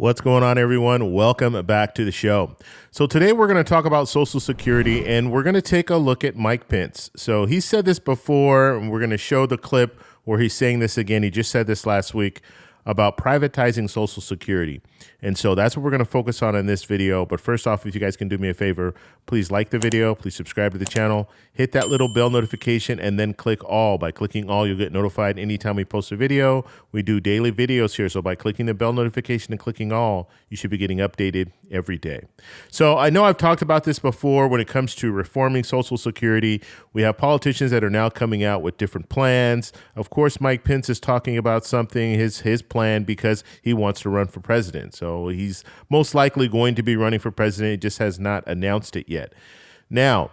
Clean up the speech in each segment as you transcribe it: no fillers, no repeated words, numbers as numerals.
What's going on, everyone? Welcome back to the show. So today we're going to talk about Social Security, and we're going to take a look at Mike Pence. So he said this before, and we're going to show the clip where he's saying this again. He just said this last week about privatizing Social Security. And so that's what we're going to focus on in this video. But first off, if you guys can do me a favor, please like the video, please subscribe to the channel, hit that little bell notification, and then click all. By clicking all, you'll get notified anytime we post a video. We do daily videos here, so by clicking the bell notification and clicking all, you should be getting updated every day. So I know I've talked about this before when it comes to reforming Social Security. We have politicians that are now coming out with different plans. Of course, Mike Pence is talking about something, his plan, because he wants to run for president. So he's most likely going to be running for president. He just has not announced it yet. Now,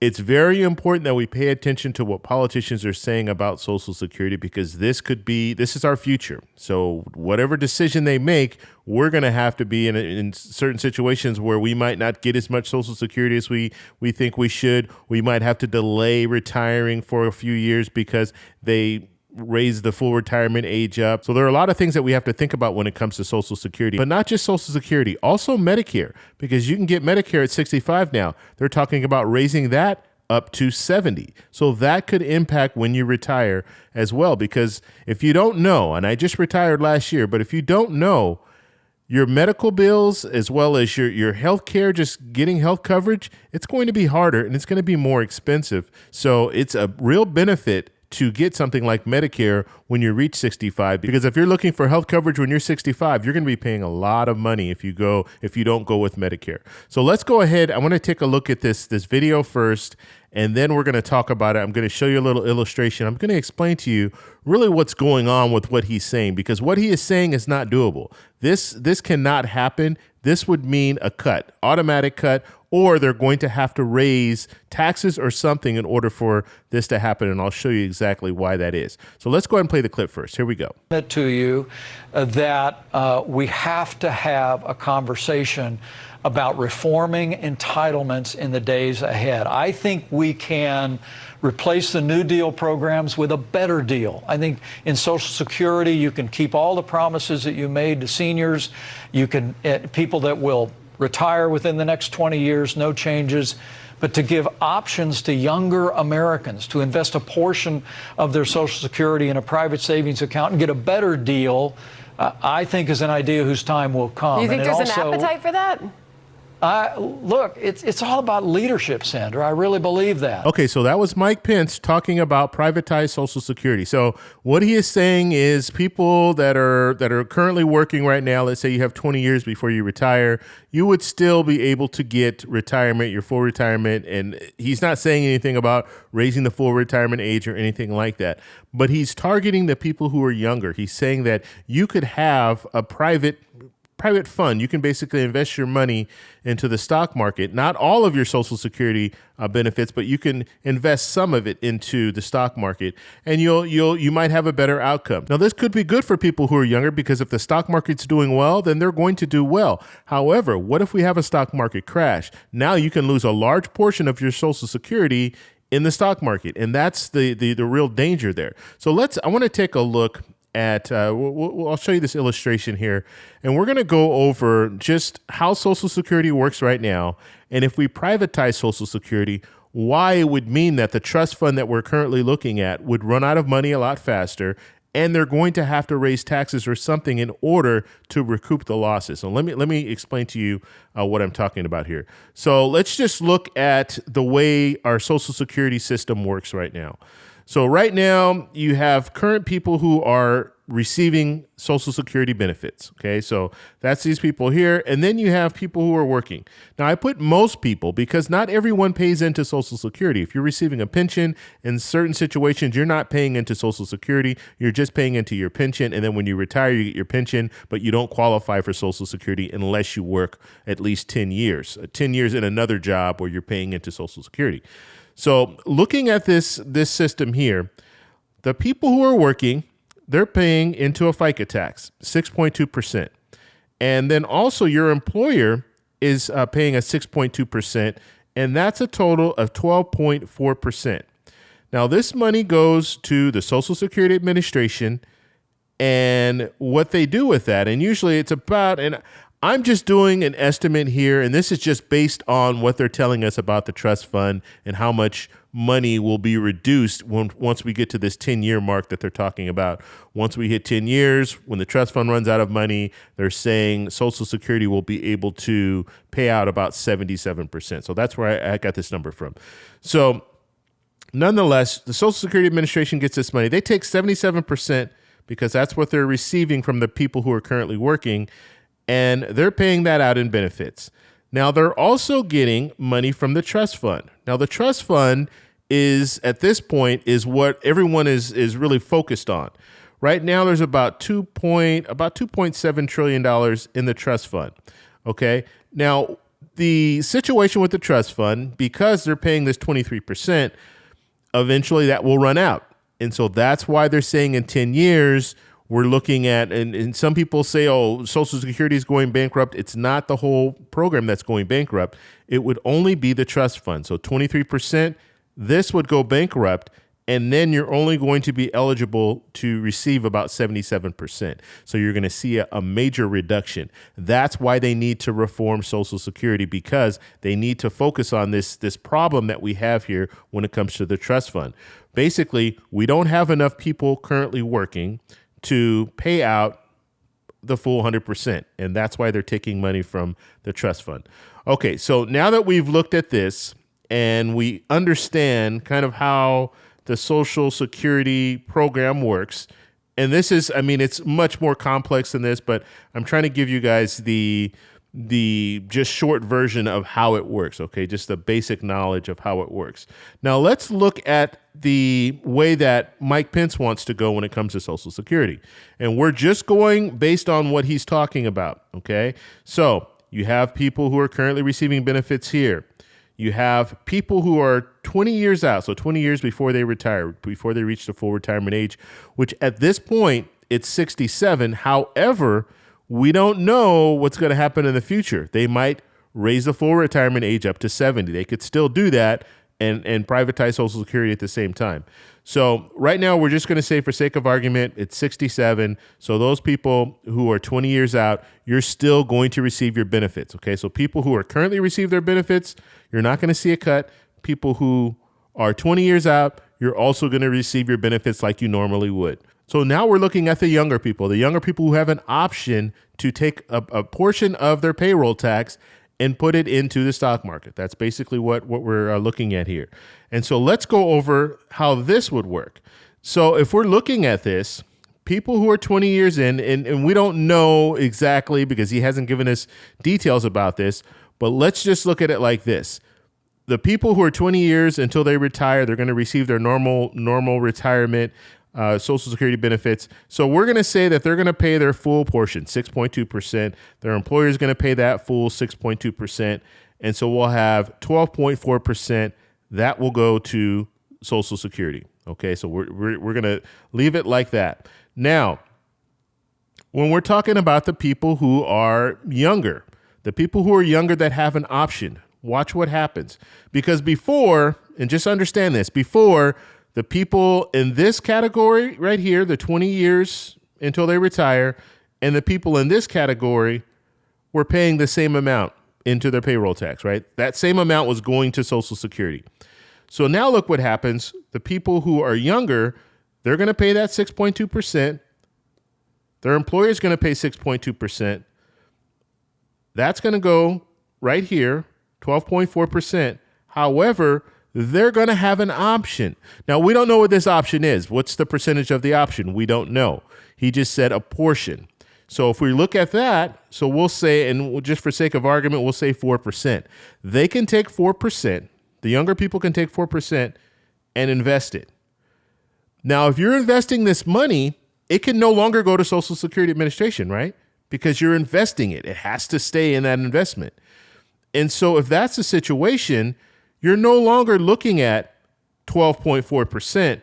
it's very important that we pay attention to what politicians are saying about Social Security, because this is our future. So whatever decision they make, we're going to have to be in certain situations where we might not get as much Social Security as we think we should. We might have to delay retiring for a few years because they raise the full retirement age up. So there are a lot of things that we have to think about when it comes to Social Security, but not just Social Security, also Medicare, because you can get Medicare at 65 now. They're talking about raising that up to 70. So that could impact when you retire as well, because if you don't know, and I just retired last year, but if you don't know, your medical bills as well as your health care, just getting health coverage, it's going to be harder and it's going to be more expensive. So it's a real benefit to get something like Medicare when you reach 65, because if you're looking for health coverage when you're 65, you're going to be paying a lot of money if you don't go with Medicare. So let's go ahead. I want to take a look at this video first, and then we're going to talk about it. I'm going to show you a little illustration. I'm going to explain to you really what's going on with what he's saying, because what he is saying is not doable. This cannot happen. This would mean a cut, automatic cut, or they're going to have to raise taxes or something in order for this to happen, and I'll show you exactly why that is. So let's go ahead and play the clip first. Here we go. To you that we have to have a conversation about reforming entitlements in the days ahead. I think we can replace the New Deal programs with a better deal. I think in Social Security, you can keep all the promises that you made to seniors. You can, people that will retire within the next 20 years, no changes, but to give options to younger Americans to invest a portion of their Social Security in a private savings account and get a better deal, I think is an idea whose time will come. You think there's an appetite for that? Look, it's all about leadership, Sandra. I really believe that. Okay, so that was Mike Pence talking about privatized Social Security. So what he is saying is people that are currently working right now, let's say you have 20 years before you retire, you would still be able to get retirement, your full retirement. And he's not saying anything about raising the full retirement age or anything like that. But he's targeting the people who are younger. He's saying that you could have a private fund. You can basically invest your money into the stock market, not all of your Social Security benefits, but you can invest some of it into the stock market, and you might have a better outcome. Now, this could be good for people who are younger, because if the stock market's doing well, then they're going to do well. However, what if we have a stock market crash? Now you can lose a large portion of your Social Security in the stock market, and that's the real danger there. So I want to take a look at, I'll show you this illustration here, and we're going to go over just how Social Security works right now, and if we privatize Social Security, why it would mean that the trust fund that we're currently looking at would run out of money a lot faster, and they're going to have to raise taxes or something in order to recoup the losses. So let me explain to you what I'm talking about here. So let's just look at the way our Social Security system works right now. So right now, you have current people who are receiving Social Security benefits. Okay, so that's these people here. And then you have people who are working. Now, I put most people because not everyone pays into Social Security. If you're receiving a pension, in certain situations, you're not paying into Social Security. You're just paying into your pension. And then when you retire, you get your pension, but you don't qualify for Social Security unless you work at least 10 years, 10 years in another job where you're paying into Social Security. So looking at this system here, the people who are working, they're paying into a FICA tax, 6.2%. And then also your employer is paying a 6.2%, and that's a total of 12.4%. Now, this money goes to the Social Security Administration and what they do with that. And usually it's about, and I'm just doing an estimate here, and this is just based on what they're telling us about the trust fund and how much money will be reduced once we get to this 10-year mark that they're talking about. Once we hit 10 years, when the trust fund runs out of money, they're saying Social Security will be able to pay out about 77%. So that's where I got this number from. So nonetheless, the Social Security Administration gets this money. They take 77% because that's what they're receiving from the people who are currently working, and they're paying that out in benefits. Now, they're also getting money from the trust fund. Now, the trust fund is, at this point, is what everyone is really focused on. Right now, there's about $2.7 trillion in the trust fund. Okay. Now, the situation with the trust fund, because they're paying this 23%, eventually that will run out. And so that's why they're saying in 10 years, we're looking at, and some people say, oh, Social Security is going bankrupt. It's not the whole program that's going bankrupt. It would only be the trust fund. So 23%, this would go bankrupt, and then you're only going to be eligible to receive about 77%. So you're going to see a major reduction. That's why they need to reform Social Security, because they need to focus on this problem that we have here when it comes to the trust fund. Basically, we don't have enough people currently working to pay out the full 100%. And that's why they're taking money from the trust fund. Okay, so now that we've looked at this and we understand kind of how the Social Security program works, and this is, I mean, it's much more complex than this, but I'm trying to give you guys the just short version of how it works, okay? Just the basic knowledge of how it works. Now, let's look at the way that Mike Pence wants to go when it comes to Social Security. And we're just going based on what he's talking about, okay? So you have people who are currently receiving benefits here. You have people who are 20 years out, so 20 years before they retire, before they reach the full retirement age, which at this point, it's 67. However, we don't know what's going to happen in the future. They might raise the full retirement age up to 70. They could still do that and privatize Social Security at the same time. So right now, we're just going to say, for sake of argument, it's 67. So those people who are 20 years out, you're still going to receive your benefits. Okay, so people who are currently receive their benefits, you're not going to see a cut. People who are 20 years out, you're also going to receive your benefits like you normally would. So now we're looking at the younger people who have an option to take a portion of their payroll tax and put it into the stock market. That's basically what we're looking at here. And so let's go over how this would work. So if we're looking at this, people who are 20 years in, and we don't know exactly because he hasn't given us details about this, but let's just look at it like this. The people who are 20 years until they retire, they're going to receive their normal retirement Social Security benefits. So we're going to say that they're going to pay their full portion, 6.2%. Their employer is going to pay that full 6.2%. And so we'll have 12.4% that will go to Social Security. Okay, so we're going to leave it like that. Now, when we're talking about the people who are younger, that have an option, watch what happens. Because before, and just understand this, before, the people in this category right here, the 20 years until they retire, and the people in this category were paying the same amount into their payroll tax, right? That same amount was going to Social Security. So now look what happens. The people who are younger, they're going to pay that 6.2%. Their employer is going to pay 6.2%. That's going to go right here, 12.4%. However, they're going to have an option. Now, we don't know what this option is. What's the percentage of the option? We don't know. He just said a portion. So if we look at that, so we'll say, and just for sake of argument, we'll say 4%. They can take 4%. The younger people can take 4% and invest it. Now, if you're investing this money, it can no longer go to Social Security Administration, right? Because you're investing it. It has to stay in that investment. And so if that's the situation, you're no longer looking at 12.4%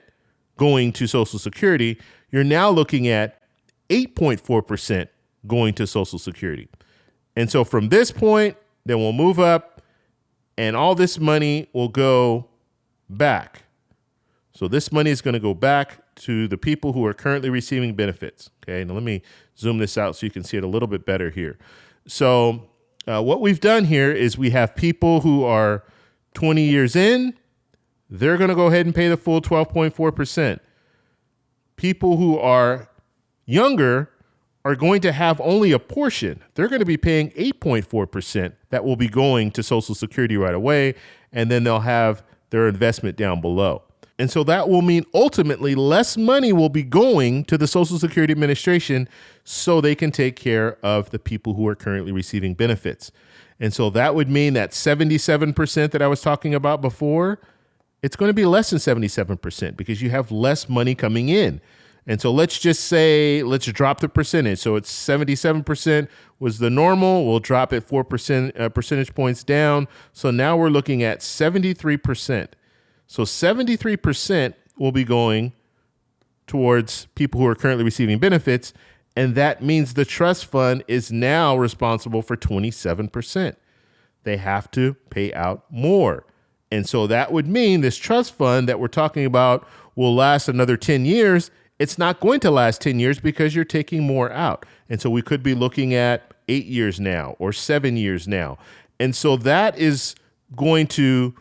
going to Social Security. You're now looking at 8.4% going to Social Security. And so from this point, then we'll move up and all this money will go back. So this money is going to go back to the people who are currently receiving benefits. Okay, now let me zoom this out so you can see it a little bit better here. So what we've done here is we have people who are 20 years in, they're going to go ahead and pay the full 12.4%. People who are younger are going to have only a portion. They're going to be paying 8.4% that will be going to Social Security right away, and then they'll have their investment down below. And so that will mean ultimately less money will be going to the Social Security Administration so they can take care of the people who are currently receiving benefits. And so that would mean that 77% that I was talking about before, it's going to be less than 77% because you have less money coming in. And so let's just say, let's drop the percentage. So it's 77% was the normal. We'll drop it 4% percentage points down. So now we're looking at 73%. So 73% will be going towards people who are currently receiving benefits. And that means the trust fund is now responsible for 27%. They have to pay out more. And so that would mean this trust fund that we're talking about will last another 10 years. It's not going to last 10 years because you're taking more out. And so we could be looking at 8 years now or 7 years now. And so that is going to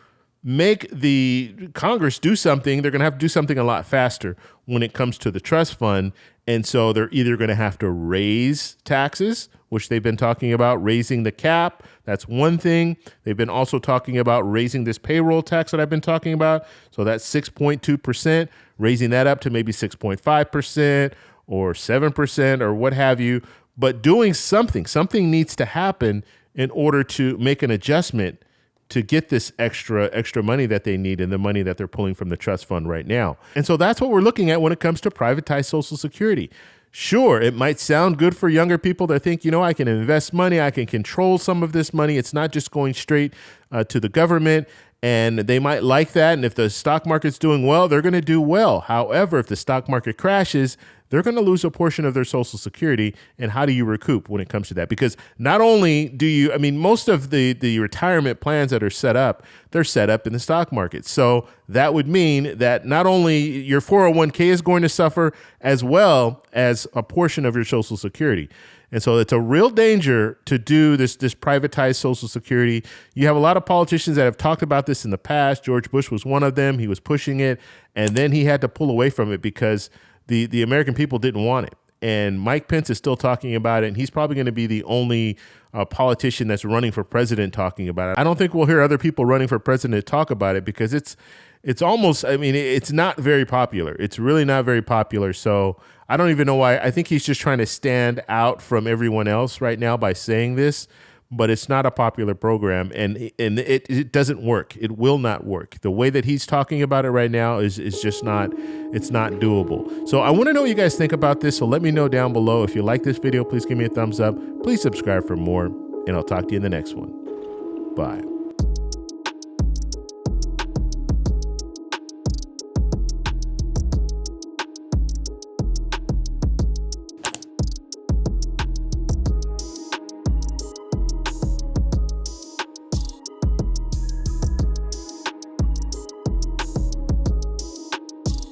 make the Congress do something. They're going to have to do something a lot faster when it comes to the trust fund. And so they're either going to have to raise taxes, which they've been talking about, raising the cap. That's one thing. They've been also talking about raising this payroll tax that I've been talking about. So that's 6.2%, raising that up to maybe 6.5% or 7% or what have you. But doing something needs to happen in order to make an adjustment to get this extra money that they need and the money that they're pulling from the trust fund right now. And so that's what we're looking at when it comes to privatized Social Security. Sure, it might sound good for younger people that think, I can invest money, I can control some of this money. It's not just going straight to the government. And they might like that. And if the stock market's doing well, they're going to do well. However, if the stock market crashes, they're going to lose a portion of their Social Security. And how do you recoup when it comes to that? Because not only do you, most of the retirement plans that are set up, they're set up in the stock market. So that would mean that not only your 401k is going to suffer as well as a portion of your Social Security. And so it's a real danger to do this privatized Social Security. You have a lot of politicians that have talked about this in the past. George Bush was one of them. He was pushing it, and then he had to pull away from it because the American people didn't want it. And Mike Pence is still talking about it, and he's probably going to be the only politician that's running for president talking about it. I don't think we'll hear other people running for president talk about it because it's almost, it's not very popular. It's really not very popular. So I don't even know why. I think he's just trying to stand out from everyone else right now by saying this, but it's not a popular program and it doesn't work. It will not work. The way that he's talking about it right now is just not, it's not doable. So I want to know what you guys think about this. So let me know down below. If you like this video, please give me a thumbs up. Please subscribe for more, and I'll talk to you in the next one. Bye.